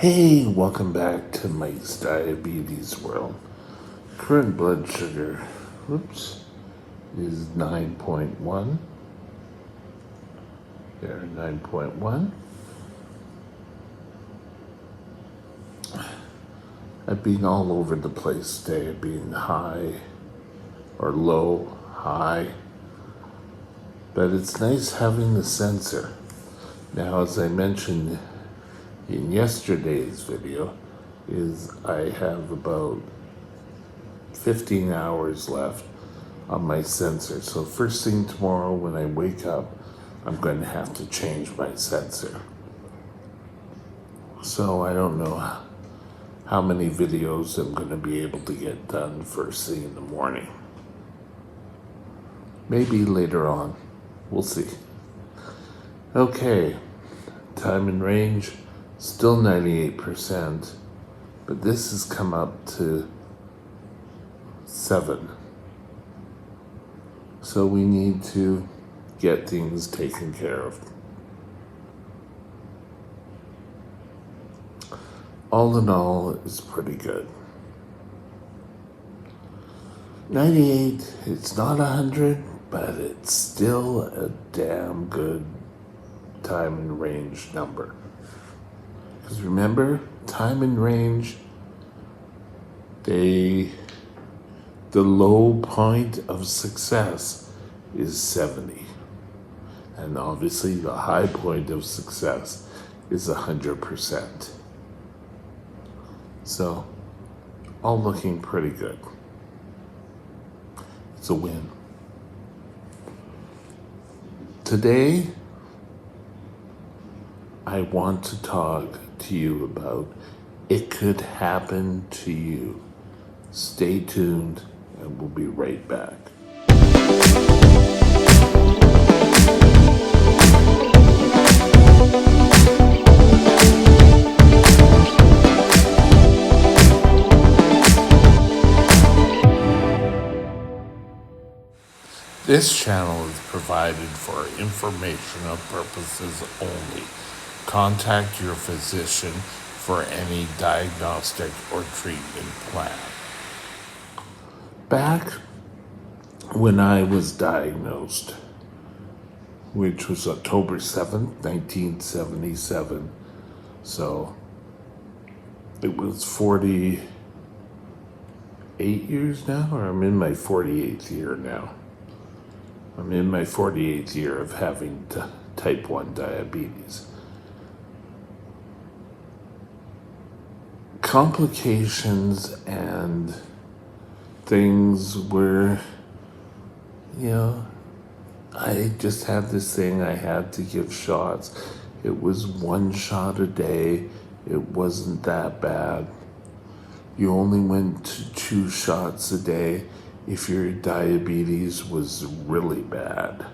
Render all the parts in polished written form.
Hey, welcome back to Mike's Diabetes World. Current blood sugar, is 9.1. There, 9.1. I've been all over the place today. I've been high or low, high. But it's nice having the sensor. Now, as I mentioned in yesterday's video, is I have about 15 hours left on my sensor. So first thing tomorrow when I wake up, I'm going to have to change my sensor. So I don't know how many videos I'm going to be able to get done first thing in the morning. Maybe later on. We'll see. Okay, time and range, still 98%, but this has come up to 7. So we need to get things taken care of. All in all, it's pretty good. 98, it's not 100, but it's still a damn good time and range number. Because remember, time and range, the low point of success is 70. And obviously the high point of success is 100%. So, all looking pretty good. It's a win. Today, I want to talk to you about it could happen to you. Stay tuned, and we'll be right back. This channel is provided for informational purposes only. Contact your physician for any diagnostic or treatment plan. Back when I was diagnosed, which was October 7th, 1977, so it was 48 years now, or I'm in my 48th year now. I'm in my 48th year of having type 1 diabetes. Complications and things were, I just had this thing I had to give shots. It was 1 shot a day. It wasn't that bad. You only went to 2 shots a day if your diabetes was really bad.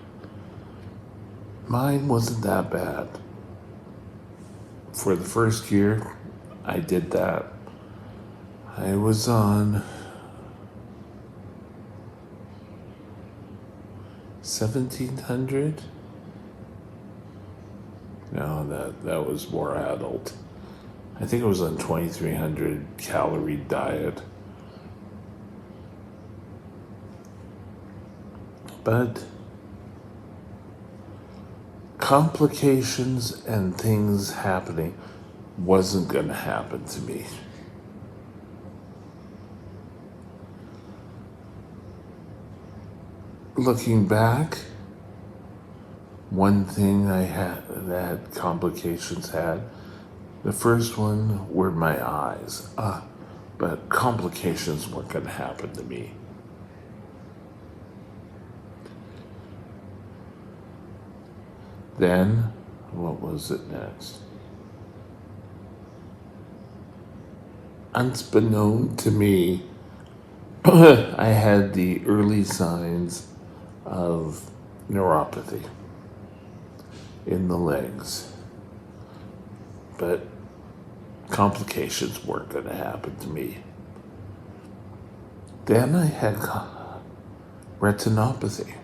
Mine wasn't that bad. For the first year, I did that. I was on 1,700. No, that was more adult. I think I was on 2,300 calorie diet. But complications and things happening wasn't going to happen to me. Looking back, one thing I had that complications had, the first one were my eyes. But complications weren't going to happen to me. Then, what was it next? Unbeknown to me, I had the early signs of neuropathy in the legs. But complications weren't going to happen to me. Then I had retinopathy.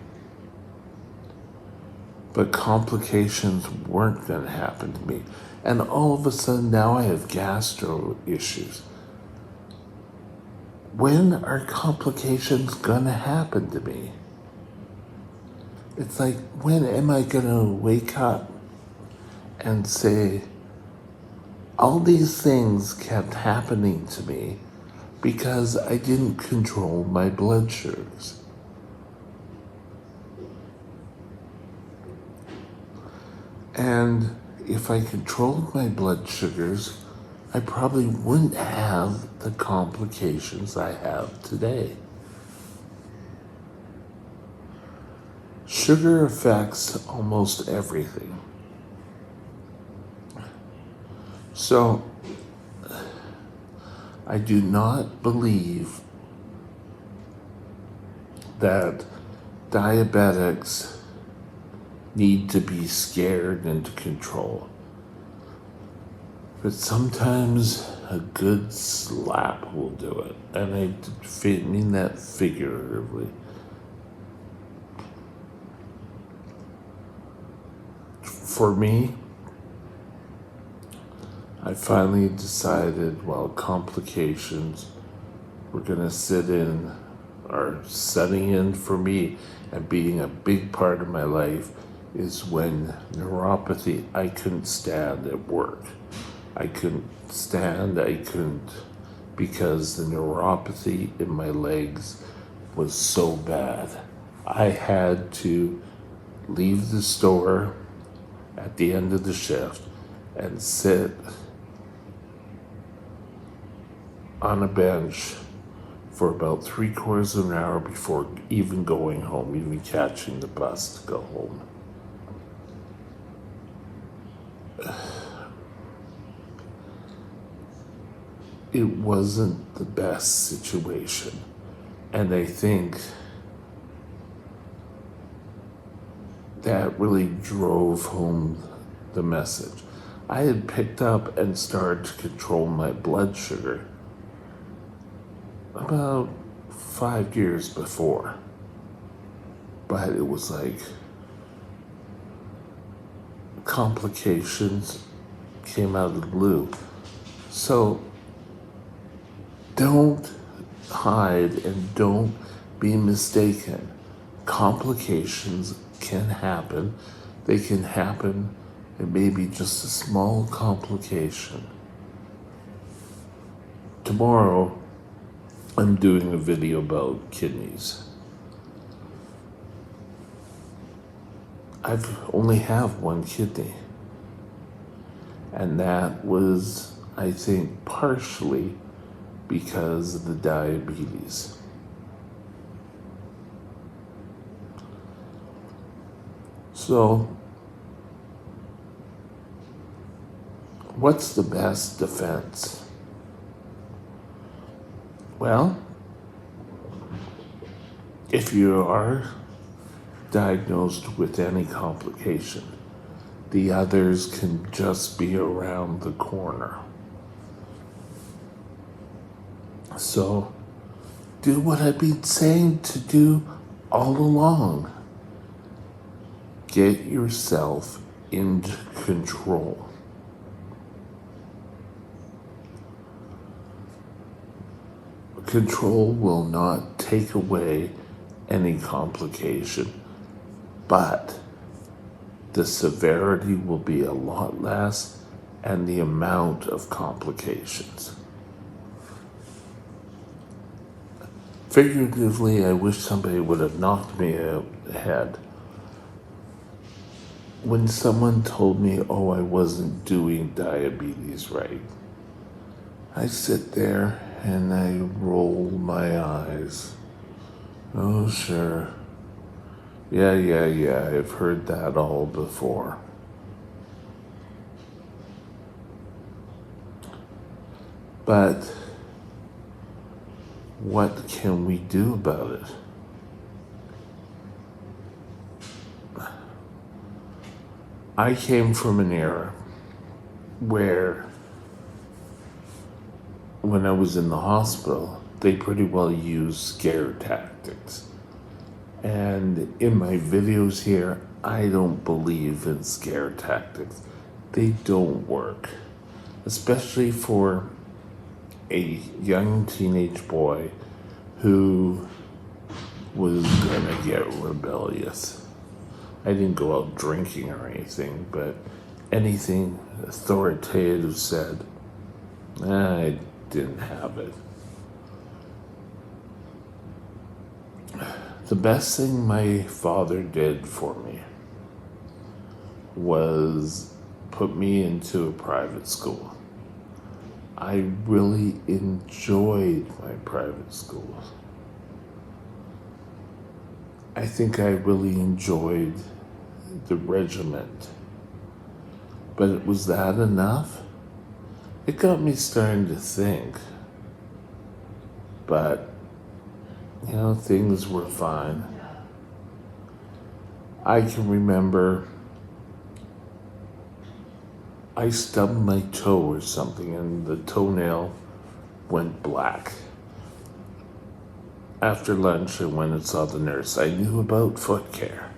But complications weren't going to happen to me. And all of a sudden now I have gastro issues. When are complications gonna happen to me? It's like, when am I gonna wake up and say, all these things kept happening to me because I didn't control my blood sugars? And if I controlled my blood sugars, I probably wouldn't have the complications I have today. Sugar affects almost everything. So, I do not believe that diabetics need to be scared into control. But sometimes a good slap will do it. And I mean that figuratively. For me, I finally decided, well, complications were gonna are setting in for me, and being a big part of my life is when neuropathy, I couldn't stand at work. I couldn't, because the neuropathy in my legs was so bad. I had to leave the store at the end of the shift and sit on a bench for about 3/4 of an hour before even going home, even catching the bus to go home. It wasn't the best situation. And I think that really drove home the message. I had picked up and started to control my blood sugar about 5 years before. But it was like complications came out of the blue. So don't hide and don't be mistaken. Complications can happen. They can happen. It may be just a small complication. Tomorrow, I'm doing a video about kidneys. I've only have one kidney. And that was, I think, partially because of the diabetes. So, what's the best defense? Well, if you are diagnosed with any complication, the others can just be around the corner. So, do what I've been saying to do all along. Get yourself into control. Control will not take away any complication, but the severity will be a lot less, and the amount of complications. Figuratively, I wish somebody would have knocked me out the head. When someone told me, oh, I wasn't doing diabetes right, I sit there and I roll my eyes. Oh, sure. Yeah, I've heard that all before. But what can we do about it? I came from an era where, when I was in the hospital, they pretty well used scare tactics. And in my videos here, I don't believe in scare tactics. they don't work, especially for a young teenage boy who was gonna get rebellious. I didn't go out drinking or anything, but anything authoritative said, I didn't have it. The best thing my father did for me was put me into a private school. I really enjoyed my private schools. I think I really enjoyed the regiment. But was that enough? It got me starting to think. But, things were fine. I can remember I stubbed my toe or something and the toenail went black. After lunch, I went and saw the nurse. I knew about foot care.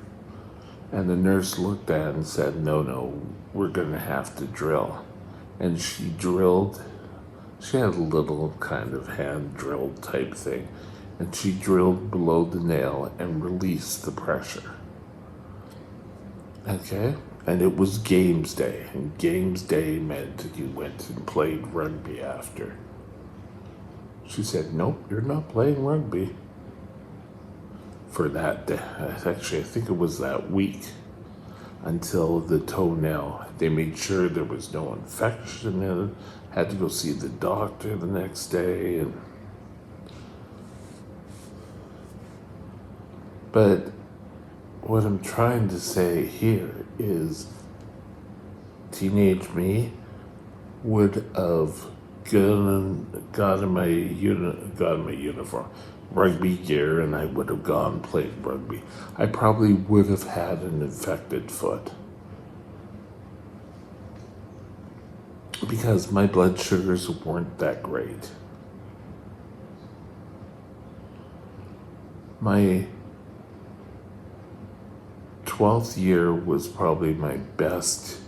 And the nurse looked at it and said, no, we're going to have to drill. And she drilled. She had a little kind of hand drill type thing. And she drilled below the nail and released the pressure. Okay? And it was games day. And games day meant that you went and played rugby after. She said, nope, you're not playing rugby. For that day. Actually, I think it was that week. Until the toenail. They made sure there was no infection in it. Had to go see the doctor the next day. But what I'm trying to say here is teenage me would have gotten my uniform, rugby gear, and I would have gone played rugby. I probably would have had an infected foot because my blood sugars weren't that great. My 12th year was probably my best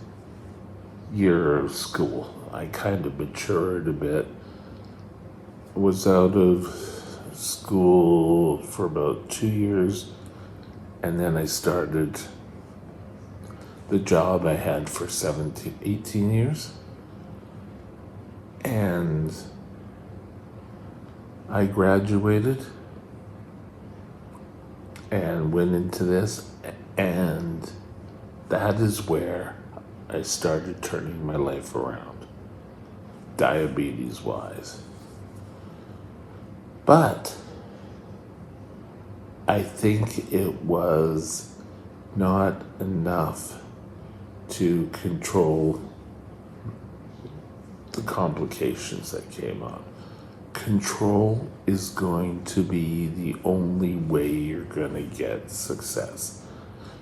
year of school. I kind of matured a bit. Was out of school for about 2 years, and then I started the job I had for 18 years. And I graduated and went into this, and that is where I started turning my life around, diabetes-wise. But I think it was not enough to control the complications that came on. Control is going to be the only way you're going to get success.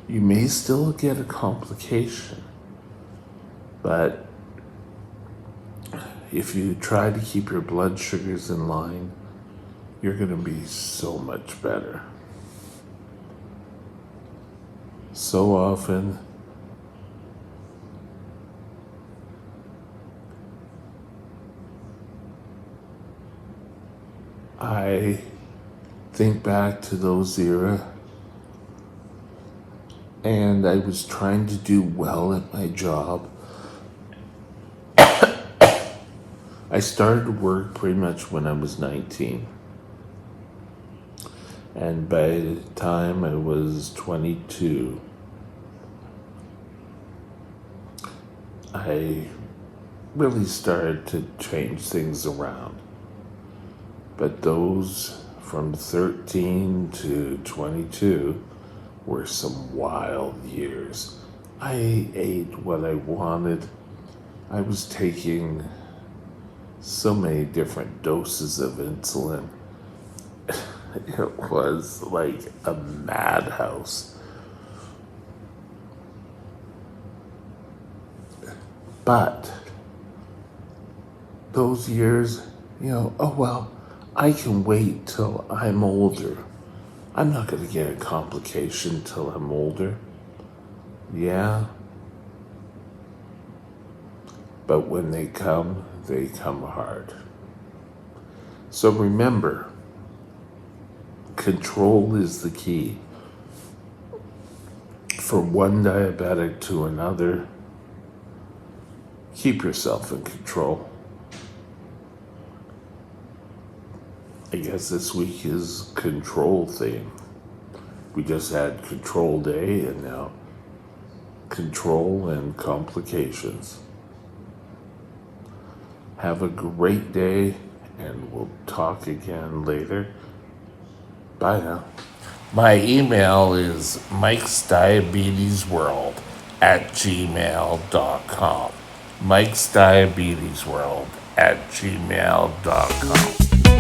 You may still get a complication, but if you try to keep your blood sugars in line, you're going to be so much better. So often, I think back to those era, and I was trying to do well at my job. I started work pretty much when I was 19. And by the time I was 22, I really started to change things around. But those from 13 to 22 were some wild years. I ate what I wanted. I was taking so many different doses of insulin. It was like a madhouse. But those years, oh well, I can wait till I'm older. I'm not going to get a complication till I'm older. Yeah. but when they come hard. So remember, control is the key. From one diabetic to another, keep yourself in control. I guess this week is control theme. We just had control day and now control and complications. Have a great day and we'll talk again later. Bye now. My email is mikesdiabetesworld@gmail.com. mikesdiabetesworld@gmail.com.